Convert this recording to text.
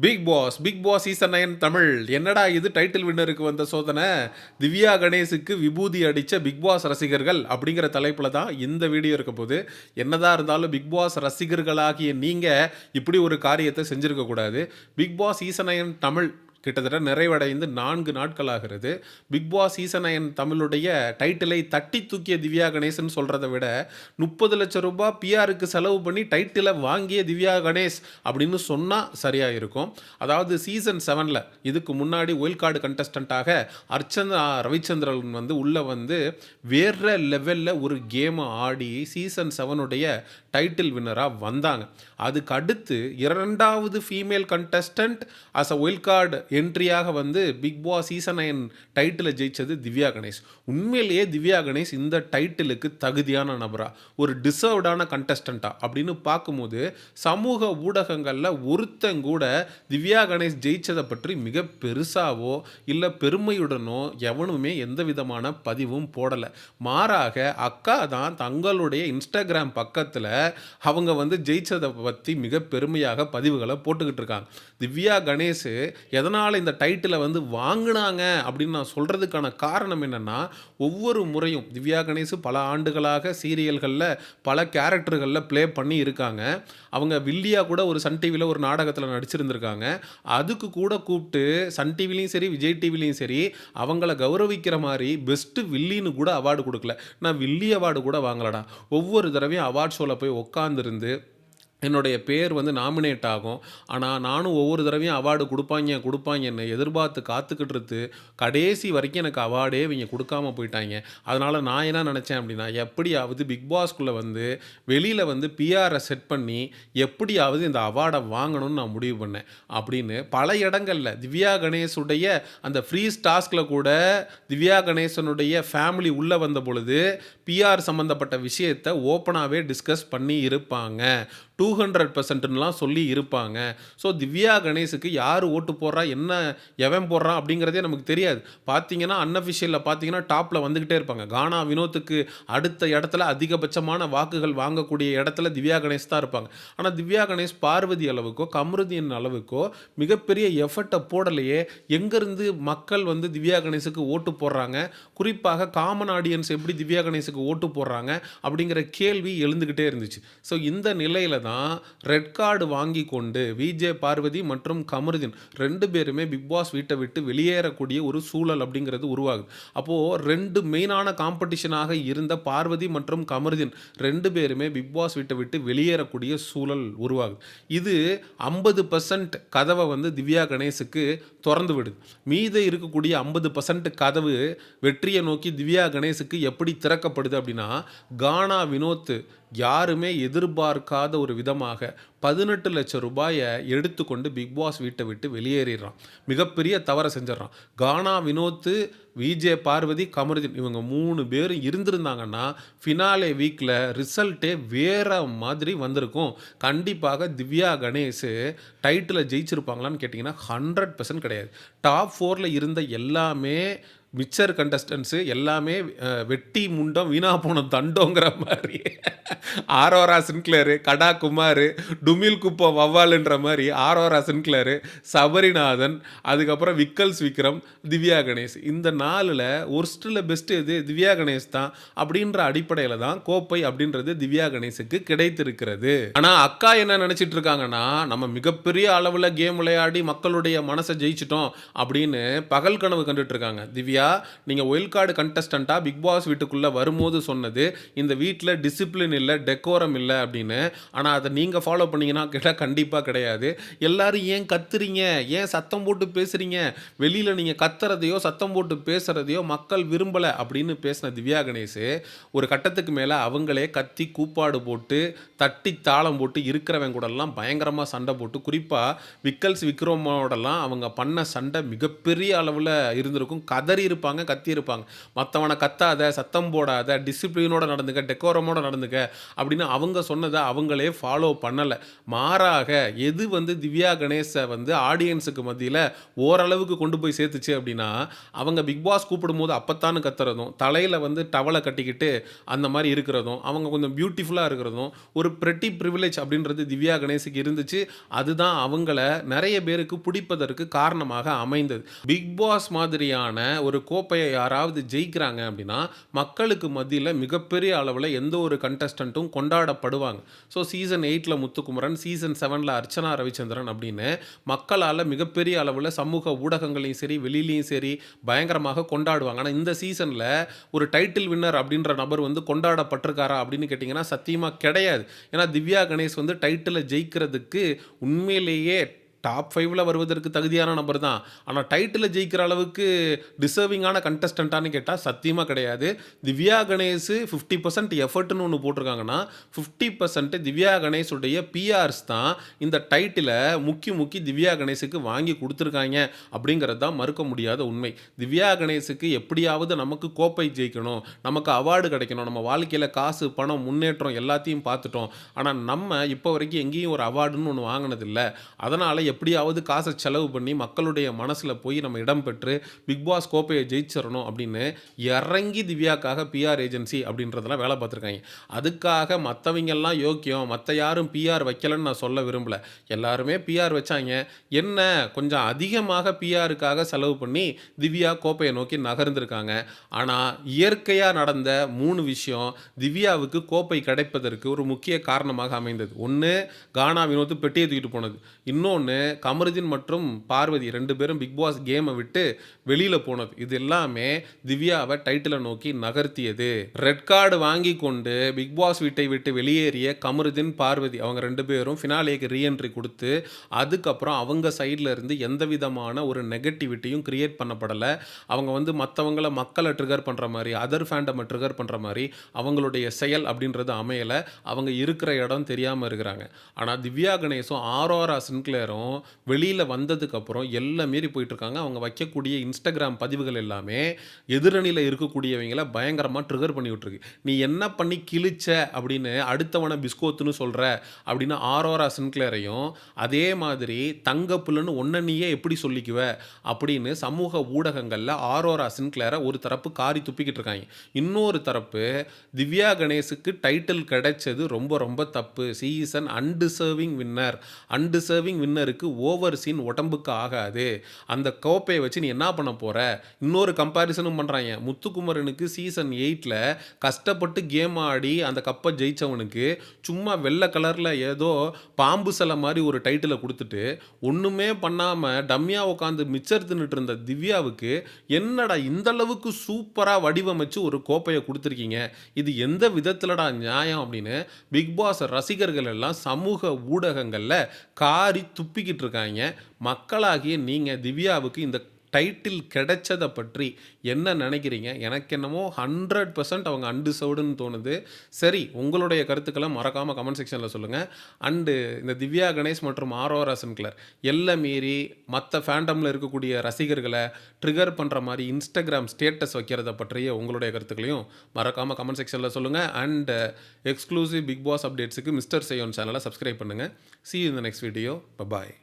Big Boss season 9 Tamil. என்னடா இது title வின்னருக்கு வந்த சோதனை, திவ்யா கணேசுக்கு விபூதி அடித்த பிக் பாஸ் ரசிகர்கள் அப்படிங்கிற தலைப்பில் தான் இந்த வீடியோ இருக்க போது. என்னதான் இருந்தாலும் பிக் பாஸ் ரசிகர்களாகிய நீங்கள் இப்படி ஒரு காரியத்தை செஞ்சுருக்கக்கூடாது. பிக் பாஸ் சீசன் 9 தமிழ் கிட்டத்தட்ட நிறைவடைந்து 4 நாட்கள் ஆகிறது. பிக் பாஸ் சீசன் 9 தமிழுடைய டைட்டிலை தட்டி தூக்கிய திவ்யா கணேசன் சொல்கிறத விட 30 லட்சம் ரூபாய் பிஆருக்கு செலவு பண்ணி டைட்டிலை வாங்கிய திவ்யா கணேஷ் அப்படின்னு சொன்னால் சரியாக இருக்கும். அதாவது சீசன் 7ல் இதுக்கு முன்னாடி ஒயில் கார்டு கண்டஸ்டண்ட்டாக அர்ச்சனா ரவிச்சந்திரன் உள்ளே வேறு லெவலில் ஒரு கேமை ஆடி சீசன் 7உடைய டைட்டில் வின்னராக வந்தாங்க. அதுக்கு அடுத்து 2வது female contestant as a wild card என்ட்ரியாக பிக் பாஸ் சீசன் 9 டைட்டிலை ஜெயிச்சது திவ்யா கணேஷ். உண்மையிலேயே திவ்யா கணேஷ் இந்த டைட்டிலுக்கு தகுதியான நபரா, ஒரு டிசர்வ்டான கண்டஸ்டண்டா அப்படின்னு பார்க்கும்போது சமூக ஊடகங்களில் ஒருத்தன் கூட திவ்யா கணேஷ் ஜெயிச்சதை பற்றி மிக பெருசாவோ இல்லை பெருமையுடனோ எவனுமே எந்த விதமான பதிவும் போடலை. மாறாக அக்கா தான் தங்களுடைய இன்ஸ்டாகிராம் பக்கத்தில் அவங்க ஜெயிச்சதை பற்றி மிக பெருமையாக பதிவுகளை போட்டுக்கிட்டு இருக்காங்க. திவ்யா கணேஷ் எதனால் இந்த டைட்டிலை வாங்கினாங்க அப்படின்னு நான் சொல்கிறதுக்கான காரணம் என்னென்னா, ஒவ்வொரு முறையும் திவ்யா கணேஷ் பல ஆண்டுகளாக சீரியல்களில் பல கேரக்டர்களில் ப்ளே பண்ணி இருக்காங்க. அவங்க வில்லியா கூட ஒரு சன் டிவியில் ஒரு நாடகத்தில் நடிச்சிருந்திருக்காங்க. அதுக்கு கூட கூப்பிட்டு சன் டிவிலையும் சரி விஜய் டிவிலையும் சரி அவங்கள கௌரவிக்கிற மாதிரி பெஸ்ட்டு வில்லின்னு கூட அவார்டு கொடுக்கல. நான் வில்லி அவார்டு கூட வாங்கலடா. ஒவ்வொரு தடவையும் அவார்ட் ஷோவில் போய் உட்காந்துருந்து என்னுடைய பேர் நாமினேட் ஆகும். ஆனால் நானும் ஒவ்வொரு தடவையும் அவார்டு கொடுப்பாங்கன்னு எதிர்பார்த்து காத்துக்கிட்டு கடைசி வரைக்கும் எனக்கு அவார்டே இவங்க கொடுக்காம போயிட்டாங்க. அதனால் நான் என்ன நினச்சேன் அப்படின்னா, எப்படியாவது பிக் பாஸ்குள்ளே வெளியில் பிஆரை செட் பண்ணி எப்படியாவது இந்த அவார்டை வாங்கணும்னு நான் முடிவு பண்ணேன். அப்படின்னு பல இடங்களில் திவ்யா கணேஷுடைய அந்த ஃப்ரீஸ் டாஸ்கில் கூட திவ்யா கணேசனுடைய ஃபேமிலி உள்ளே வந்த பொழுது பிஆர் சம்மந்தப்பட்ட விஷயத்தை ஓப்பனாகவே டிஸ்கஸ் பண்ணி இருப்பாங்க. 200%லாம் சொல்லி இருப்பாங்க. ஸோ திவ்யா கணேஷுக்கு யார் ஓட்டு போடுறா, என்ன எவன் போடுறான் அப்படிங்கிறதே நமக்கு தெரியாது. பார்த்தீங்கன்னா அன்அஃபிஷியலில் பார்த்தீங்கன்னா டாப்பில் வந்துக்கிட்டே இருப்பாங்க. கானா வினோத்துக்கு அடுத்த இடத்துல அதிகபட்சமான வாக்குகள் வாங்கக்கூடிய இடத்துல திவ்யா கணேஷ் தான் இருப்பாங்க. ஆனால் திவ்யா கணேஷ் பார்வதி அளவுக்கோ கமருதீன் அளவுக்கோ மிகப்பெரிய எஃபர்ட்டை போடலையே. எங்கேருந்து மக்கள் திவ்யா கணேஷுக்கு ஓட்டு போடுறாங்க, குறிப்பாக காமன் ஆடியன்ஸ் எப்படி திவ்யா கணேஷுக்கு ஓட்டு போடுறாங்க அப்படிங்கிற கேள்வி எழுந்துக்கிட்டே இருந்துச்சு. ஸோ இந்த நிலையில் தான் ரெட் கார்டு வாங்கி கொண்டு விஜே பார்வதி மற்றும் கமருதீன் 2 பேருமே பிக் பாஸ் வீட்டை விட்டு வெளியேறக்கூடிய ஒரு சூழல் அப்படிங்கிறது உருவாகுது. அப்போது 2 மெயினான காம்படிஷனாக இருந்த பார்வதி மற்றும் கமருதீன் 2 பேருமே பிக் பாஸ் வீட்டை விட்டு வெளியேறக்கூடிய சூழல் உருவாகுது. இது 50% கதவை திவ்யா கணேஷுக்கு திறந்து விடுது. மீத இருக்கக்கூடிய 50% கதவு வெற்றியை நோக்கி திவ்யா கணேஷுக்கு எப்படி திறக்கப்படுது அப்படின்னா, கானா வினோத் யாருமே எதிர்பார்க்காத ஒரு விதமாக 18 லட்சம் ரூபாயை எடுத்துக்கொண்டு பிக் பாஸ் வீட்டை விட்டு வெளியேறிடுறான். மிகப்பெரிய தவறை செஞ்சிடறான். கானா வினோத், விஜே பார்வதி, கமருதீன் இவங்க 3 பேரும் இருந்திருந்தாங்கன்னா ஃபினாலே வீக்கில் ரிசல்ட்டே வேறு மாதிரி வந்திருக்கும். கண்டிப்பாக திவ்யா கணேஷ் டைட்டிலை ஜெயிச்சிருப்பாங்களான்னு கேட்டிங்கன்னா 100% கிடையாது. டாப் 4ல் இருந்த எல்லாமே மிச்சர் கண்டஸ்டன்ஸு எல்லாமே வெட்டி முண்டம் வீணா போன தண்டோங்கிற மாதிரி ஆரோரா சின்க்ளேரு, கடா குமார், டுமில் குப்போ வவ்வாலுன்ற மாதிரி ஆரோரா சின்க்ளேரு, சபரிநாதன், அதுக்கப்புறம் விக்கல்ஸ் விக்ரம், திவ்யா கணேஷ் இந்த 4ல் ஒர்ஸ்ட்டில் பெஸ்ட்டு எது திவ்யா கணேஷ் தான். அப்படின்ற அடிப்படையில் தான் கோப்பை அப்படின்றது திவ்யா கணேஷுக்கு கிடைத்திருக்கிறது. ஆனால் அக்கா என்ன நினச்சிட்டு இருக்காங்கன்னா, நம்ம மிகப்பெரிய அளவில் கேம் விளையாடி மக்களுடைய மனசை ஜெயிச்சிட்டோம் அப்படின்னு பகல் கனவு கண்டுட்டு இருக்காங்க. திவ்யா, நீங்கள் ஒயில் கார்டு கண்டஸ்டண்ட்டாக பிக் பாஸ் வீட்டுக்குள்ளே வரும்போது சொன்னது இந்த வீட்டில் டிசிப்ளின் இல்லை, டெக்கோரம் இல்லை அப்படின்னு. ஆனால் அதை நீங்கள் ஃபாலோ பண்ணிங்கன்னா கேட்டால் கண்டிப்பாக கிடையாது. எல்லோரும் ஏன் கத்துறீங்க, ஏன் சத்தம் போட்டு பேசுகிறீங்க, வெளியில் நீங்கள் கத்துறதையோ சத்தம் போட்டு பேசுகிறதையோ மக்கள் விரும்பலை அப்படின்னு பேசின திவ்யா கணேஷ் ஒரு கட்டத்துக்கு மேலே அவங்களே கத்தி கூப்பாடு போட்டு தட்டி தாளம் போட்டு இருக்கிறவங்க கூடலாம் பயங்கரமாக சண்டை போட்டு, குறிப்பாக விக்கல்ஸ் விக்ரமோடலாம் அவங்க பண்ண சண்டை மிகப்பெரிய அளவில் இருந்திருக்கும். கதறி இருப்பாங்க, கத்தி இருப்பாங்க. மத்தவன கத்தாத, சத்தம் போடாத, டிசிப்ளினோட நடந்துக்க, டெக்கோரமோட நடந்துக்க அப்படின்னு அவங்க சொன்னத அவங்களே ஃபாலோ பண்ணல. மாறாக எது வந்து திவ்யா கணேஷ வந்து ஆடியன்ஸுக்கு மத்தியில ஓரளவுக்கு கொண்டு போய் சேர்த்துச்சு அப்படின்னா, அவங்க பிக் பாஸ் கூப்பிடும்போது அப்பத்தான்னு கத்துறதும், தலையில வந்து டவல கட்டிக்கிட்டு அந்த மாரி இருக்கிறதும், அவங்க கொஞ்சம் பியூட்டிஃபுல்லா இருக்கிறதும், ஒரு பிரெட்டி பிரிவிலேஜ் அப்படின்றது திவ்யா கணேஷுக்கு இருந்துச்சு. அதுதான் அவங்கள நெறைய பேருக்கு பிடிப்பதற்கு காரணமாக அமைந்தது. பிக் பாஸ் மாதிரியான ஒரு கோப்பைய யாராவது ஜெயிக்கிறாங்க அப்படின்னா, மக்களுக்கு மத்தியில மிகப்பெரிய அளவுல எந்த ஒரு கண்டஸ்டன்ட்டும் கொண்டாடப்படுவாங்க. ஸோ சீசன் 8ல முத்துக்குமரன், சீசன் 7ல அர்ச்சனா ரவிச்சந்திரன் அப்படின்னு மக்களால மிகப்பெரிய அளவுல சமூக ஊடகங்கள்லயும் சரி, வெளியிலயும் சரி பயங்கரமாக கொண்டாடுவாங்க. ஆனா இந்த சீசன்ல ஒரு டைட்டில் வின்னர் அப்படின்ற நபர் வந்து கொண்டாடப்பட்டிருக்காரா அப்படின்னு கேட்டிங்கன்னா, சத்தியமா கிடையாது. ஏன்னா திவ்யா கணேஷ் வந்து டைட்டில ஜெயிக்கிறதுக்கு உண்மையிலேயே டாப் 5ல வருவதற்கு தகுதியான நபர் தான். ஆனா டைட்டில ஜெயிக்கிற அளவுக்கு டிசர்விங்கான கண்டஸ்டன்ட்டான்னு கேட்டா சத்தியமா கிடையாது. திவ்யா கணேஷ் 50% எஃபர்ட்ன்னு ஒண்ணு போட்டிருக்காங்கன்னா, 50% திவ்யா கணேஷுடைய பிஆர்ஸ் தான் இந்த டைட்டில முக்கி முக்கி திவ்யா கணேஷுக்கு வாங்கி குடுத்துருக்காய்ங்க அப்படிங்கிறது தான் மறுக்க முடியாத உண்மை. திவ்யா கணேஷுக்கு எப்படியாவது நமக்கு கோப்பை ஜெயிக்கணும், நமக்கு அவார்டு கிடைக்கணும், நம்ம வாழ்க்கையில காசு, பணம், முன்னேற்றம் எல்லாத்தையும் பார்த்துட்டோம். ஆனா நம்ம இப்போ வரைக்கும் எங்கேயும் ஒரு அவார்டுன்னு ஒண்ணு வாங்குனதில்ல. அதனால எப்படியாவது காசை செலவு பண்ணி மக்களுடைய மனசுல போய் நம்ம இடம் பெற்று பிக் பாஸ் கோப்பையை ஜெயிச்சிடணும் அப்படின்னு இறங்கி திவ்யாக்காக பிஆர் ஏஜென்சி அப்படின்றதெல்லாம் வேலை பார்த்துருக்காங்க. அதுக்காக மற்றவங்கெல்லாம் யோக்கியம், மற்ற யாரும் பிஆர் வைக்கலன்னு நான் சொல்ல விரும்பல. எல்லாருமே பிஆர் வச்சாங்க. என்ன கொஞ்சம் அதிகமாக பிஆருக்காக செலவு பண்ணி திவ்யா கோப்பையை நோக்கி நகர்ந்திருக்காங்க. ஆனால் இயற்கையாக நடந்த 3 விஷயம் திவ்யாவுக்கு கோப்பை கிடைப்பதற்கு ஒரு முக்கிய காரணமாக அமைந்தது. ஒன்று, கானா வினோத் பெட்டியை தூக்கிட்டு போனது. இன்னொன்று, கமருதீன் மற்றும் பார்வதி 2 பேரும் பிக் பாஸ் கேமை விட்டு வெளியில போனது. இது எல்லாமே திவ்யாவை டைட்டிலை நோக்கி நகர்த்தியது. ரெட் கார்டு வாங்கி கொண்டு பிக் பாஸ் வீட்டை விட்டு வெளியேறிய கமருதீன், பார்வதி அவங்க 2 பேரும் ஃபினாலேக்கு ரீஎன்ட்ரி கொடுத்து அதுக்கப்புறம் அவங்க சைடில் இருந்து எந்த விதமான ஒரு நெகட்டிவிட்டியும் கிரியேட் பண்ணப்படலை. அவங்க வந்து மக்களை ட்ரிகர் பண்ணுற மாதிரி, அதர் ஃபேண்டமை ட்ரிகர் பண்ணுற மாதிரி அவங்களுடைய செயல் அப்படின்றது அமையலை. அவங்க இருக்கிற இடம் தெரியாமல் இருக்கிறாங்க. ஆனால் திவ்யா கணேசும் ஆரோரா சின்க்ளேரும் வெளியில் வந்ததுக்கப்புறம் எல்லாம் மீறி போயிட்டுருக்காங்க. அவங்க வைக்கக்கூடிய இன்ஸ்டாகிராம் பதிவுகள் எல்லாமே எதிரணியில் இருக்கக்கூடியவங்களை பயங்கரமாக ட்ரிகர் பண்ணி விட்டுருக்கு. நீ என்ன பண்ணி கிழிச்ச அப்படின்னு அடுத்தவனை பிஸ்கோத்துன்னு சொல்கிற அப்படின்னு ஆரோரா சின்க்ளேரையும், அதே மாதிரி தங்கப்புலன்னு ஒன்ன நீயே எப்படி சொல்லிக்குவ அப்படின்னு சமூக ஊடகங்களில் ஆரோரா சின்க்ளேரை ஒரு தரப்பு காரி துப்பிக்கிட்டு இருக்காங்க. இன்னொரு தரப்பு திவ்யா கணேஷுக்கு டைட்டில் கிடைச்சது ரொம்ப ரொம்ப தப்பு. She is an undeserving winner. Undeserving வின்னருக்கு ஓவர் சீன் உடம்புக்கு ஆகாது. அந்த கோப்பையை வச்சு நீ என்ன பண்ண போற? இன்னொரு கம்பேரிசனும் பண்றாங்க. முத்துக்குமரனுக்கு சீசன் 8ல கஷ்டப்பட்டு கேம் ஆடி அந்த கப்பை ஜெயிச்சவனுக்கு சும்மா வெள்ளை கலர்ல ஏதோ பாம்பு சிலை மாதிரி ஒரு டைட்டிலை கொடுத்துட்டு ஒண்ணுமே பண்ணாம டம்மியா உட்காந்து மிச்சர் தின்னுட்டு இருந்த திவ்யாவுக்கு என்னடா இந்த அளவுக்கு சூப்பரா வடிவமைச்சு ஒரு கோப்பையை கொடுத்துருக்கீங்க, இது எந்த விதத்துலடா நியாயம் அப்படின்னு பிக் பாஸ் ரசிகர்கள் எல்லாம் சமூக ஊடகங்கள்ல காரி துப்பிக்கிட்டு இருக்காங்க. மக்களாகிய நீங்க திவ்யாவுக்கு இந்த டைட்டில் கிடைச்சதை பற்றி என்ன நினைக்கிறீங்க? எனக்கு என்னமோ 100% அவங்க அன்டிசர்வ்டுன்னு தோணுது. சரி, உங்களுடைய கருத்துக்களை மறக்காமல் கமெண்ட் செக்ஷனில் சொல்லுங்கள். இந்த திவ்யா கணேஷ் மற்றும் ஆரோரா சின்க்ளர் எல்லாம் மீறி மற்ற ஃபேண்டமில் இருக்கக்கூடிய ரசிகர்களை ட்ரிகர் பண்ணுற மாதிரி இன்ஸ்டாகிராம் ஸ்டேட்டஸ் வைக்கிறத பற்றிய உங்களுடைய கருத்துக்களையும் மறக்காமல் கமெண்ட் செக்ஷனில் சொல்லுங்கள். Exclusive big pass அப்டேட்ஸுக்கு mister Seyon சேனலை சப்ஸ்கிரைப் பண்ணுங்கள். See you in the next video. Bye bye.